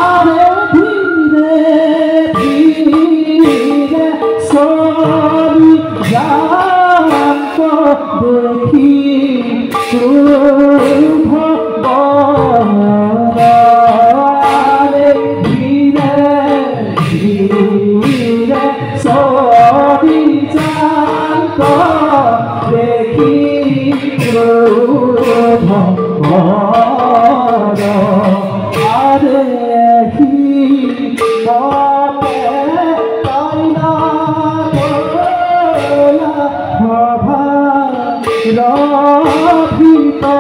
আরে ধীরে ধীরে সবই জানত দেখি শুভ আরে ধীরে ধীরে সবই জানত দেখি শুভ আরে হি মতে তাইনা তোলা ভাবা রভিতা